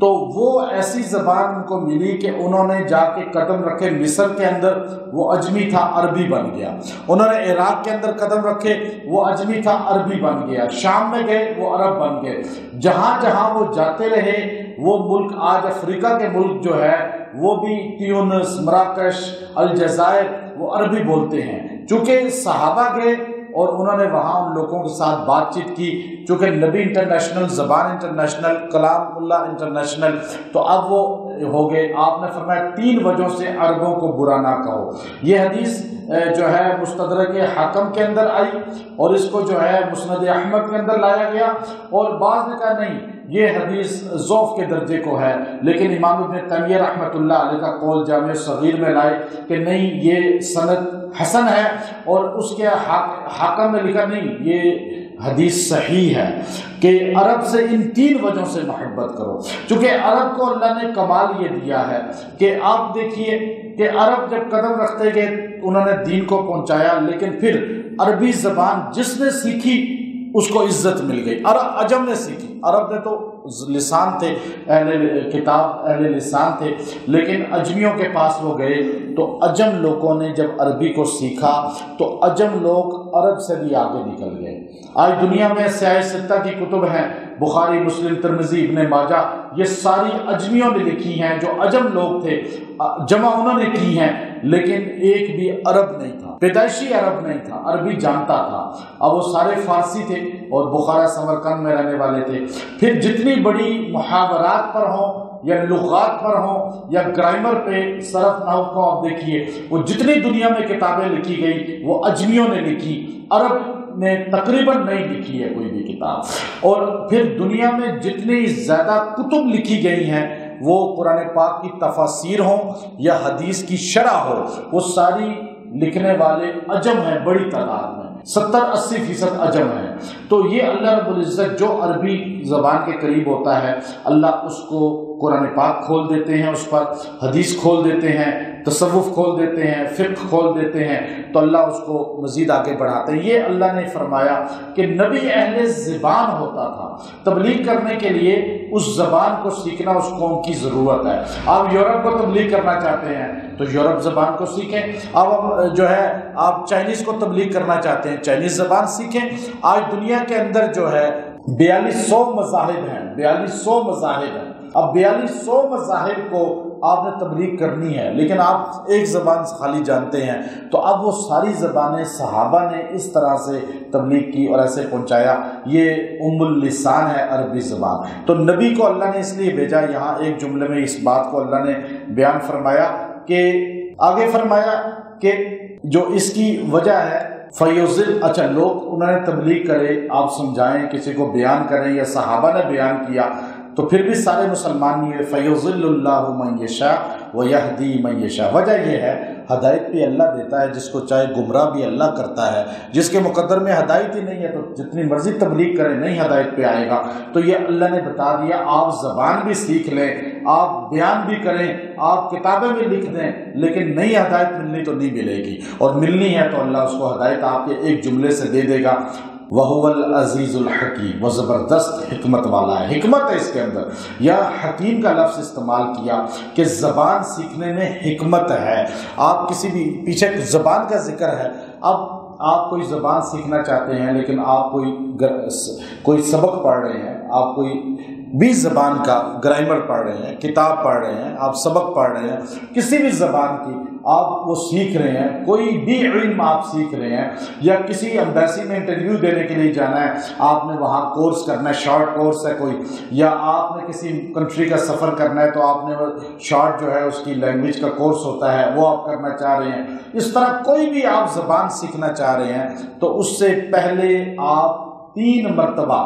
تو وہ ایسی زبان ان کو ملی کہ انہوں نے جا کے قدم رکھے مصر کے اندر، وہ عجمی تھا عربی بن گیا. انہوں نے عراق کے اندر قدم رکھے، وہ عجمی تھا عربی بن گیا. شام میں گئے، وہ عرب بن گئے. جہاں جہاں وہ جاتے رہے وہ ملک، آج افریقہ کے ملک جو ہے وہ بھی تیونس، مراکش، الجزائر، وہ عربی بولتے ہیں. چونکہ صحابہ گئے اور انہوں نے وہاں ان لوگوں کے ساتھ بات چیت کی، چونکہ نبی انٹرنیشنل، زبان انٹرنیشنل، کلام اللہ انٹرنیشنل، تو اب وہ ہو گئے. آپ نے فرمایا 3 وجہوں سے عربوں کو برا نہ کہو. یہ حدیث جو ہے مستدرک حاکم کے اندر آئی اور اس کو جو ہے مسند احمد کے اندر لایا گیا، اور بعض نے کہا نہیں یہ حدیث ضعف کے درجے کو ہے، لیکن امام ابن تیمیہ رحمۃ اللہ علیہ کا قول جامع صغیر میں لائے کہ نہیں یہ سند حسن ہے، اور اس کے حاکم نے لکھا نہیں یہ حدیث صحیح ہے کہ عرب سے ان 3 وجہوں سے محبت کرو. چونکہ عرب کو اللہ نے کمال یہ دیا ہے کہ آپ دیکھیے کہ عرب جب قدم رکھتے گئے انہوں نے دین کو پہنچایا، لیکن پھر عربی زبان جس نے سیکھی اس کو عزت مل گئی. عجم نے سیکھی، عرب نے تو لسان تھے، اہل کتاب اہل لسان تھے، لیکن عجمیوں کے پاس وہ گئے تو عجم لوگوں نے جب عربی کو سیکھا تو عجم لوگ عرب سے بھی آگے نکل گئے. آج دنیا میں سیاہ ستہ کی کتب ہیں، بخاری، مسلم، ترمذی، ابن ماجہ، یہ ساری عجمیوں نے لکھی ہیں. جو عجم لوگ تھے جمع انہوں نے کی ہیں، لیکن ایک بھی عرب نہیں تھا، پیدائشی عرب نہیں تھا، عربی جانتا تھا. اب وہ سارے فارسی تھے اور بخارا سمرقند میں رہنے والے تھے. پھر جتنی بڑی محاورات پر ہوں یا لغات پر ہوں یا گرامر پہ، صرف نحو کو آپ دیکھیے، وہ جتنی دنیا میں کتابیں لکھی گئی وہ عجمیوں نے لکھی، عرب نے تقریباً نہیں لکھی ہے کوئی بھی کتاب. اور پھر دنیا میں جتنی زیادہ کتب لکھی گئی ہیں وہ قرآن پاک کی تفاسیر ہوں یا حدیث کی شرح ہو، وہ ساری لکھنے والے عجم ہیں، بڑی تعداد میں 70-80% عجم ہیں. تو یہ اللہ رب العزت جو عربی زبان کے قریب ہوتا ہے اللہ اس کو قرآن پاک کھول دیتے ہیں، اس پر حدیث کھول دیتے ہیں، تصوف کھول دیتے ہیں، فقہ کھول دیتے ہیں، تو اللہ اس کو مزید آگے بڑھاتے ہیں. یہ اللہ نے فرمایا کہ نبی اہل زبان ہوتا تھا. تبلیغ کرنے کے لیے اس زبان کو سیکھنا اس قوم کی ضرورت ہے. آپ یورپ کو تبلیغ کرنا چاہتے ہیں تو یورپ زبان کو سیکھیں. اب جو ہے آپ چائنیز کو تبلیغ کرنا چاہتے ہیں، چائنیز زبان سیکھیں. آج دنیا کے اندر جو ہے 4200 مذاہب ہیں، 4200 مذاہب ہیں. اب 4200 مذاہب کو آپ نے تبلیغ کرنی ہے، لیکن آپ ایک زبان خالی جانتے ہیں، تو اب وہ ساری زبانیں صحابہ نے اس طرح سے تبلیغ کی اور ایسے پہنچایا. یہ ام اللسان ہے عربی زبان. تو نبی کو اللہ نے اس لیے بھیجا. یہاں ایک جملے میں اس بات کو اللہ نے بیان فرمایا کہ آگے فرمایا کہ جو اس کی وجہ ہے فیوزل، اچھا لوگ انہوں نے تبلیغ کرے، آپ سمجھائیں، کسی کو بیان کریں یا صحابہ نے بیان کیا تو پھر بھی سارے مسلمان نہیں ہوئے. فیضل اللہ من یشاء ویہدی من یشاء. وجہ یہ ہے ہدایت بھی اللہ دیتا ہے جس کو چاہے، گمراہ بھی اللہ کرتا ہے. جس کے مقدر میں ہدایت ہی نہیں ہے تو جتنی مرضی تبلیغ کرے نہیں ہدایت پہ آئے گا. تو یہ اللہ نے بتا دیا آپ زبان بھی سیکھ لیں، آپ بیان بھی کریں، آپ کتابیں بھی لکھ دیں، لیکن نئی ہدایت ملنی تو نہیں ملے گی، اور ملنی ہے تو اللہ اس کو ہدایت آپ کے ایک جملے سے دے دے گا. وَهُوَ الْعَزِيزُ الْحَكِيمُ، وہ زبردست حکمت والا ہے. حکمت ہے اس کے اندر. یا حکیم کا لفظ استعمال کیا کہ زبان سیکھنے میں حکمت ہے. آپ کسی بھی پیچھے زبان کا ذکر ہے، اب آپ کوئی زبان سیکھنا چاہتے ہیں لیکن آپ کوئی سبق پڑھ رہے ہیں، آپ کوئی بھی زبان کا گرامر پڑھ رہے ہیں، کتاب پڑھ رہے ہیں، آپ سبق پڑھ رہے ہیں کسی بھی زبان کی، آپ وہ سیکھ رہے ہیں، کوئی بھی علم آپ سیکھ رہے ہیں، یا کسی ایمبیسی میں انٹرویو دینے کے لیے جانا ہے، آپ نے وہاں کورس کرنا ہے، شارٹ کورس ہے کوئی، یا آپ نے کسی کنٹری کا سفر کرنا ہے تو آپ نے شارٹ جو ہے اس کی لینگویج کا کورس ہوتا ہے وہ آپ کرنا چاہ رہے ہیں. اس طرح کوئی بھی آپ زبان سیکھنا چاہ رہے ہیں تو اس سے پہلے آپ 3 مرتبہ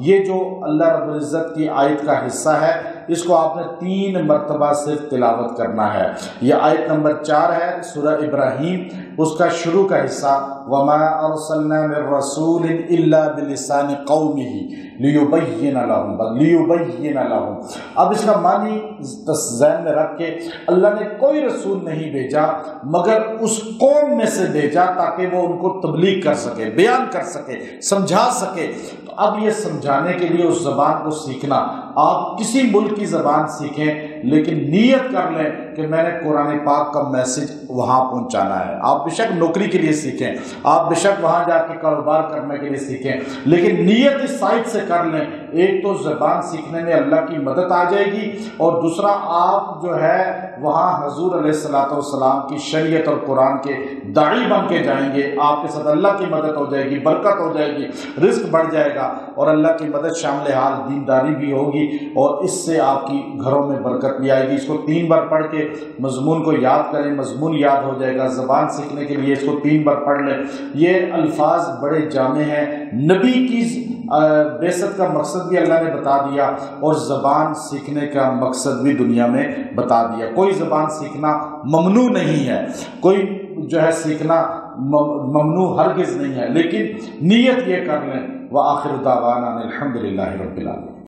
یہ جو اللہ رب العزت کی آیت کا حصہ ہے اس کو آپ نے 3 مرتبہ صرف تلاوت کرنا ہے. یہ آیت نمبر 4 ہے سورہ ابراہیم، اس کا شروع کا حصہ وَمَا أَرْسَلْنَا مِن رَّسُولٍ إِلَّا بِلِسَانِ قَوْمِهِ لِيُبَيِّنَ لَهُمْ. اب اس کا معنی ذہن میں رکھ کے اللہ نے کوئی رسول نہیں بھیجا مگر اس قوم میں سے بھیجا تاکہ وہ ان کو تبلیغ کر سکے، بیان کر سکے، سمجھا سکے. تو اب یہ سمجھانے کے لیے اس زبان کو سیکھنا آپ کسی ملک کی زبان سیکھیں لیکن نیت کر لیں کہ میں نے قرآن پاک کا میسج وہاں پہنچانا ہے۔ آپ بے شک نوکری کے لیے سیکھیں، آپ بے شک وہاں جا کے کاروبار کرنے کے لیے سیکھیں، لیکن نیت اس سائٹ سے کر لیں۔ ایک تو زبان سیکھنے میں اللہ کی مدد آ جائے گی، اور دوسرا آپ جو ہے وہاں حضور علیہ الصلوۃ والسلام کی شریعت اور قرآن کے داعی بن کے جائیں گے۔ آپ کے ساتھ اللہ کی مدد ہو جائے گی، برکت ہو جائے گی، رزق بڑھ جائے گا، اور اللہ کی مدد شامل حال دینداری بھی ہوگی، اور اس سے آپ کی گھروں میں برکت بھی آئے گی۔ اس کو 3 بار پڑھ کے مضمون کو یاد کریں، مضمون یاد ہو جائے گا۔ زبان سیکھنے کے لیے اس کو 3 بار پڑھ لیں۔ یہ الفاظ بڑے جامع ہیں، نبی کی بعثت کا مقصد بھی اللہ نے بتا دیا، اور زبان سیکھنے کا مقصد بھی دنیا میں بتا دیا۔ کوئی زبان سیکھنا ممنوع نہیں ہے، کوئی جو ہے سیکھنا ممنوع ہرگز نہیں ہے، لیکن نیت یہ کر لیں۔ وآخر دعوانا الحمد للہ رب العالمین۔